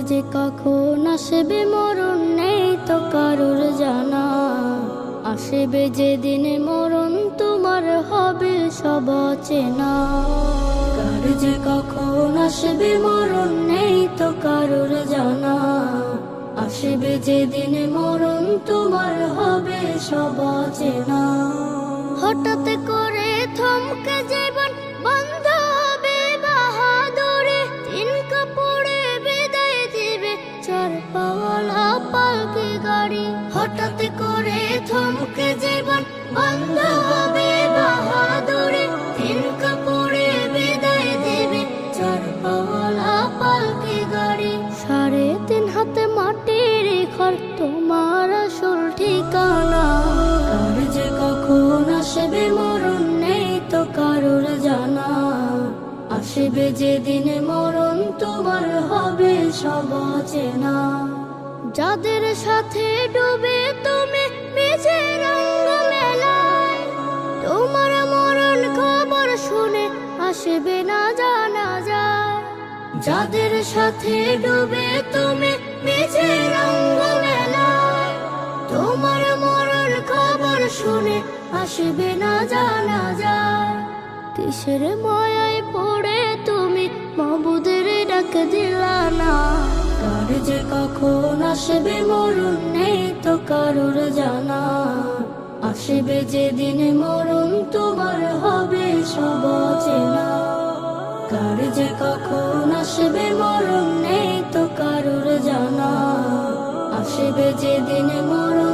যে কখন আসবে মরণ নেই তো কারোর জানা। আসবে যেদিন মরণ তোমার হবে সব চেনা। কার যে কখন আসবে মরণ নেই তো কারোর জানা। আসবে যেদিন মরণ তোমার হবে সব চেনা। হঠাৎ করে থমকে জীবন বন্ধ হবে বাহাদুরে। তিন কাপড়ে বিদায় দিবে চার পাওয়ালা পালকি গাড়ি। হঠাৎ করে থমকে জীবন বন্ধ হবে বাহাদুরে। তিন কাপড়ে বিদায় দিবে চার পাওয়ালা পালকি গাড়ি। 3.5 হাতে মাটির ঘর তোমার আসল ঠিকানা। কার যে কখন আসবে মরণ নেই তো কারোর জানা। আসবে যেদিন মরণ তোমার হবে সব চেনা। যাদের সাথে ডুবে তুমি নিজের রঙ মেলায়, তোমার মরণ খবর শুনে আসবে না জানা যায়। যাদের সাথে ডুবে তুমি নিজের রঙ মেলায়, তোমার মরণ খবর শুনে আসবে না জানা যায়। কিসের মায়ায় পড়ে তুমি মাবুদের ডাক দিলা না। কার যে কখন আসবে মরণ নেই তো কারোর জানা। আসবে যেদিন মরণ তোমার হবে সব চেনা। কার যে কখন আসবে মরণ নেই তো কারোর জানা। আসবে যেদিন মরণ